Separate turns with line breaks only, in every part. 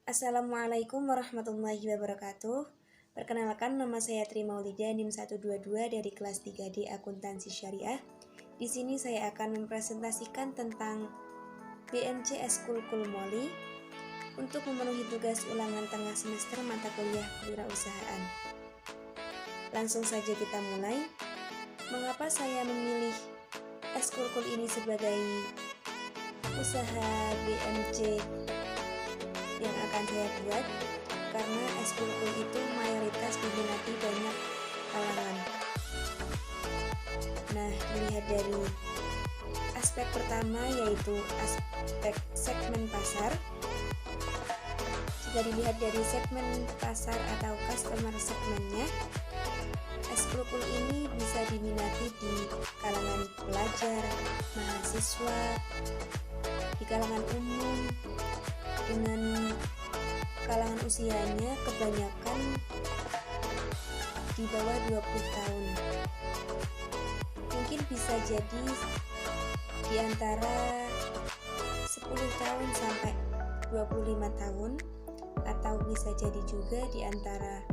Assalamualaikum warahmatullahi wabarakatuh. Perkenalkan, nama saya Tri Maulida, NIM 122 dari kelas 3D Akuntansi Syariah. Di sini saya akan mempresentasikan tentang BMC Eskul Kulmoli untuk memenuhi tugas ulangan tengah semester mata kuliah kewirausahaan. Langsung saja kita mulai. Mengapa saya memilih Eskul Kul ini sebagai usaha BMC yang akan saya buat? Karena Eskul Kul itu mayoritas diminati banyak kalangan. Nah, dilihat dari aspek pertama, yaitu aspek segmen pasar. Jika dilihat dari segmen pasar atau customer segmennya, Eskul Kul ini bisa diminati di kalangan pelajar, mahasiswa, di kalangan umum, dengan kalangan usianya kebanyakan di bawah 20 tahun. Mungkin bisa jadi di antara 10 tahun sampai 25 tahun, atau bisa jadi juga di antara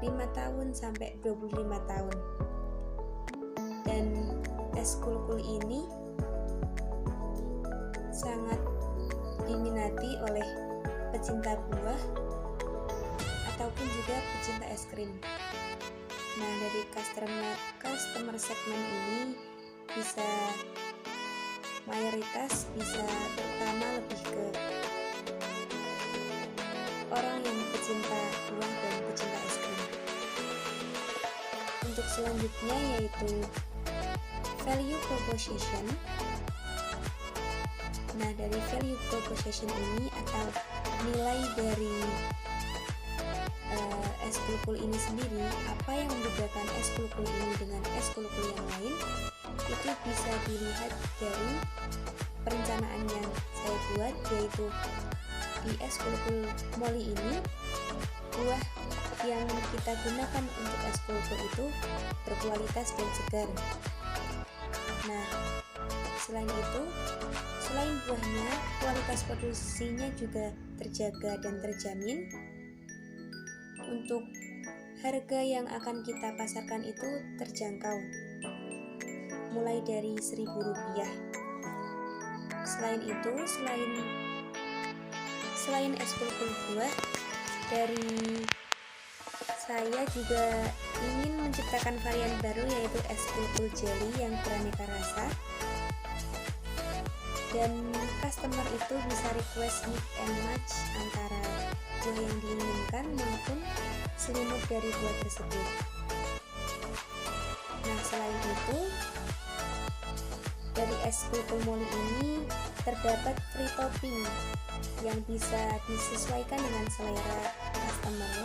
5 tahun sampai 25 tahun. Dan Eskul Kul ini sangat diminati oleh pecinta buah ataupun juga pecinta es krim. Nah, dari customer segmen ini bisa mayoritas terutama lebih ke orang yang pecinta buah dan pecinta es krim. Untuk selanjutnya yaitu value proposition. Nah, dari value proposition ini atau nilai dari Eskul Kul ini sendiri, apa yang membedakan Eskul Kul ini dengan Eskul Kul yang lain, itu bisa dilihat dari perencanaan yang saya buat, yaitu di Eskul Kul Moli ini, buah yang kita gunakan untuk Eskul Kul itu berkualitas dan segar. Nah, selain itu, selain buahnya, kualitas produksinya juga terjaga dan terjamin. Untuk harga yang akan kita pasarkan itu terjangkau, mulai dari Rp1.000. Selain itu, selain Eskul Kul buah, dari saya juga ingin menciptakan varian baru, yaitu Eskul Kul jelly yang beraneka rasa. Dan customer itu bisa request mix and match antara buah yang diinginkan maupun selimut dari buah tersebut. Nah, selain itu, dari Eskul Kul Moli ini terdapat free topping yang bisa disesuaikan dengan selera customer.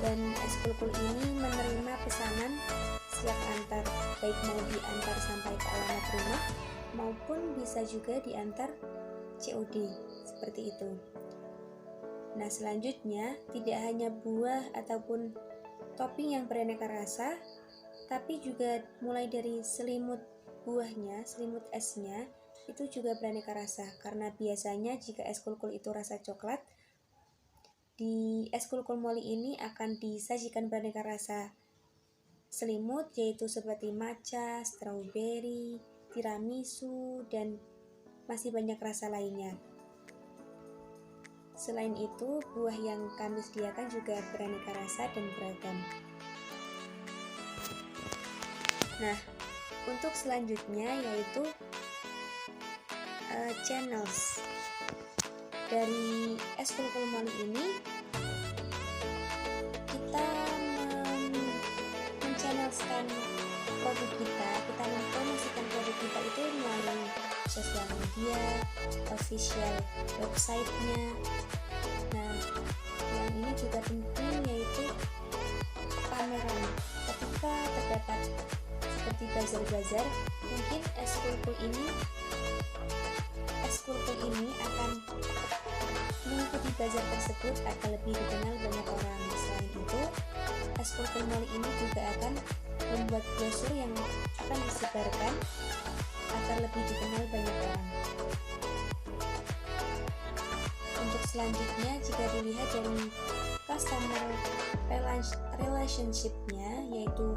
Dan Eskul Kul ini menerima pesanan siap antar, baik mau diantar sampai ke alamat rumah maupun bisa juga diantar COD, seperti itu. Nah, selanjutnya tidak hanya buah ataupun topping yang beraneka rasa, tapi juga mulai dari selimut buahnya, selimut esnya itu juga beraneka rasa. Karena biasanya jika Eskul Kul itu rasa coklat, di Eskul Kul Moli ini akan disajikan beraneka rasa selimut, yaitu seperti matcha, strawberry, tiramisu, dan masih banyak rasa lainnya. Selain itu, buah yang kami sediakan juga beraneka rasa dan beragam. Nah, untuk selanjutnya yaitu channels. Dari Eskul Kul Moli ini kita men-channelskan produk kita mempromosikan produk kita itu melalui sosial media, official website-nya. Nah, yang ini juga penting, yaitu pameran. Ketika terdapat seperti bazar-bazar, mungkin Eskul Kul ini akan mengikuti bazar tersebut agar lebih dikenal banyak orang. Selain itu, Eskul Kul Moli ini juga akan membuat brosur yang akan disebarkan agar lebih dikenal banyak orang. selanjutnya, jika dilihat dari customer relationship-nya, yaitu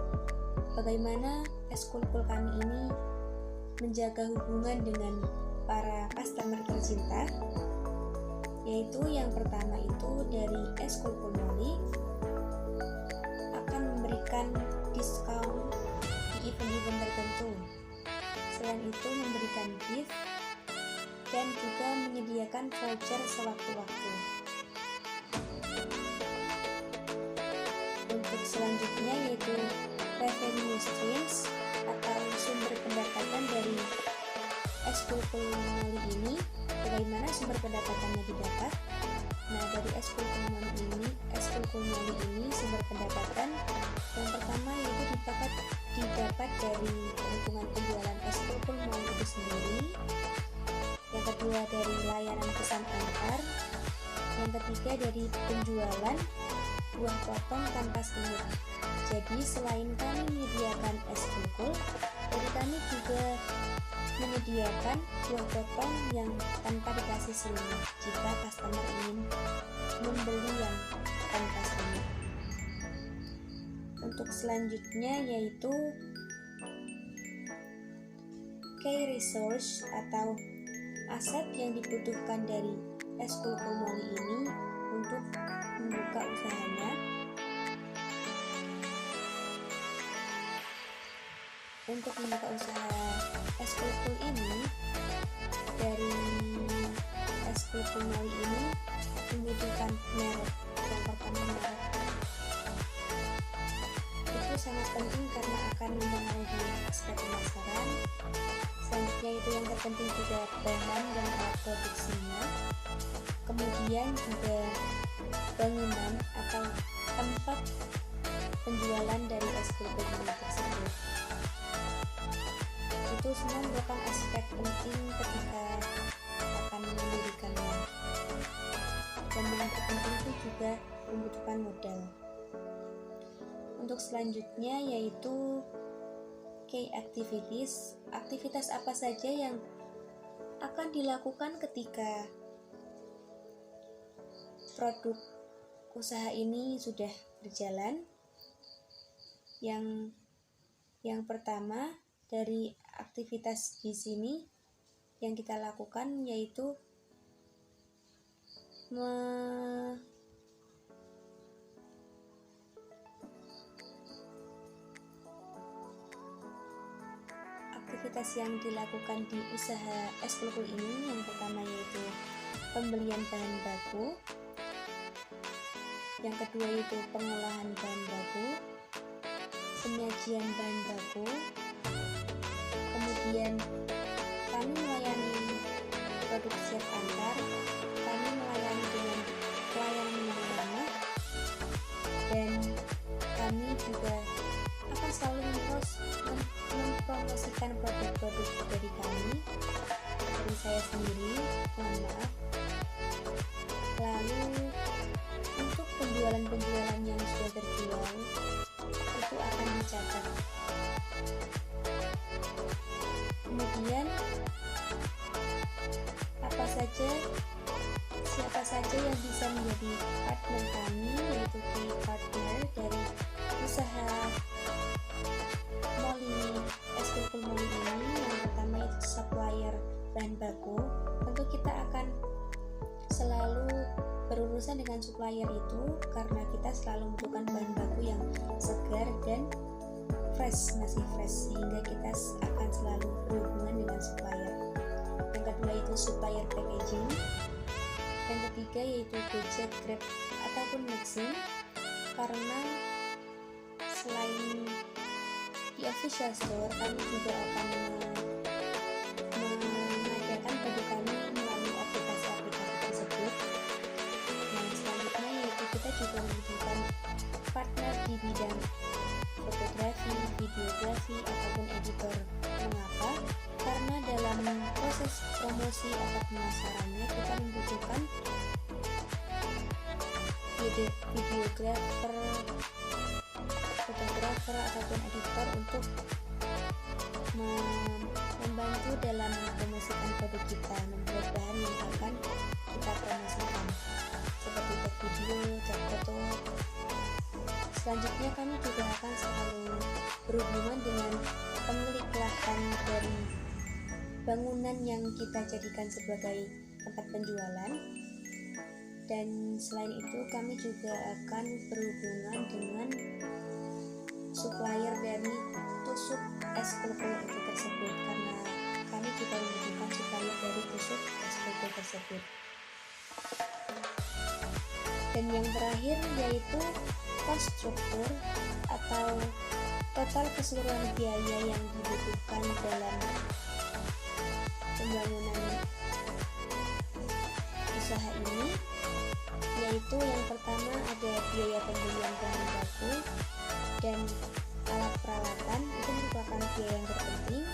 bagaimana Eskulkul kami ini menjaga hubungan dengan para customer tercinta, yaitu yang pertama itu dari Eskulkul Moli akan memberikan diskon di event-event tertentu. Selain itu memberikan gift dan juga menyediakan voucher sewaktu-waktu. Untuk selanjutnya yaitu revenue streams atau sumber pendapatan dari Eskulkul Moli ini. Bagaimana sumber pendapatannya didapat? Nah, dari Eskulkul Moli ini sumber pendapatan yang pertama yaitu didapat dari keuntungan penjualan Eskulkul Moli itu sendiri. Yang kedua dari layanan pesan antar. Yang ketiga dari penjualan buah potong tanpa selimut. Jadi selain kami menyediakan Eskulkul, dari kami juga menyediakan buah potong yang tanpa dikasih selimut jika customer ingin membeli yang tanpa selimut. Untuk selanjutnya yaitu key resource atau aset yang dibutuhkan dari Eskulkul Moli ini untuk membuka usahanya. Untuk membuka usaha Eskulkul ini, dari Eskulkul Moli ini membutuhkan merek. Yang pertama merek itu sangat penting karena akan mempengaruhi aspek pemasaran. Selanjutnya itu yang terpenting juga bahan dan alat produksinya. Kemudian juga bangunan atau tempat penjualan dari Eskulkul Moli tersebut. Itu semua merupakan aspek penting ketika akan mendirikannya. Dan yang terpenting itu juga membutuhkan modal. Untuk selanjutnya yaitu key activities. Aktivitas apa saja yang akan dilakukan ketika produk usaha ini sudah berjalan? Yang pertama dari aktivitas di sini yang kita lakukan yaitu aktivitas yang dilakukan di usaha Eskulkul ini yang pertama yaitu pembelian bahan baku, yang kedua yaitu pengolahan bahan baku, penyajian bahan baku, kemudian kami melayani produk siap antar, kami melayani dengan pelayanan yang ramah, dan kami juga akan selalu mempromosikan produk-produk dari kami, dari saya sendiri, mohon maaf. Lalu untuk penjualan yang sudah terjual itu akan dicatat. Kemudian siapa saja yang bisa menjadi partner kami, yaitu key partner dari usaha Eskulkul Moli ini. Yang pertama itu supplier bahan baku. Tentu kita akan selalu berurusan dengan supplier itu karena kita selalu membutuhkan bahan baku yang segar dan masih fresh, sehingga kita akan selalu berhubungan dengan supplier. Yang kedua itu supplier packaging. Yang ketiga yaitu Gojek, Grab ataupun Maxim, karena selain di official store kami juga akan mengadakan produk kami melalui aplikasi-aplikasi tersebut. Nah, selanjutnya yaitu kita juga membutuhkan partner di bidang fotografi, videografi ataupun editor. Mengapa? Karena dalam proses promosi atau pemasarannya kita membutuhkan videografer, fotografer ataupun editor untuk membantu dalam mempromosikan produk kita, membuat bahan yang akan kita promosikan. Selanjutnya kami juga akan selalu berhubungan dengan pemilik lahan dari bangunan yang kita jadikan sebagai tempat penjualan. Dan selain itu kami juga akan berhubungan dengan supplier dari tusuk es kulkul itu tersebut, karena kami juga membutuhkan supplier dari tusuk es kulkul tersebut. Dan yang terakhir yaitu cost struktur atau total keseluruhan biaya yang dibutuhkan dalam pembangunan usaha ini, yaitu yang pertama ada biaya pembelian bahan baku dan alat peralatan, itu merupakan biaya yang terpenting.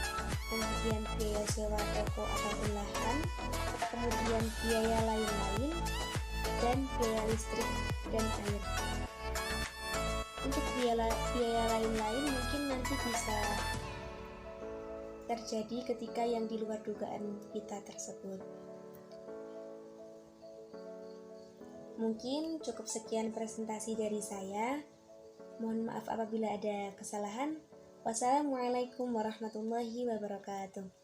Kemudian biaya sewa toko ataupun lahan, kemudian biaya lain-lain, dan biaya listrik dan air. Untuk biaya lain-lain mungkin nanti bisa terjadi ketika yang di luar dugaan kita tersebut. Mungkin cukup sekian presentasi dari saya. Mohon maaf apabila ada kesalahan. Wassalamualaikum warahmatullahi wabarakatuh.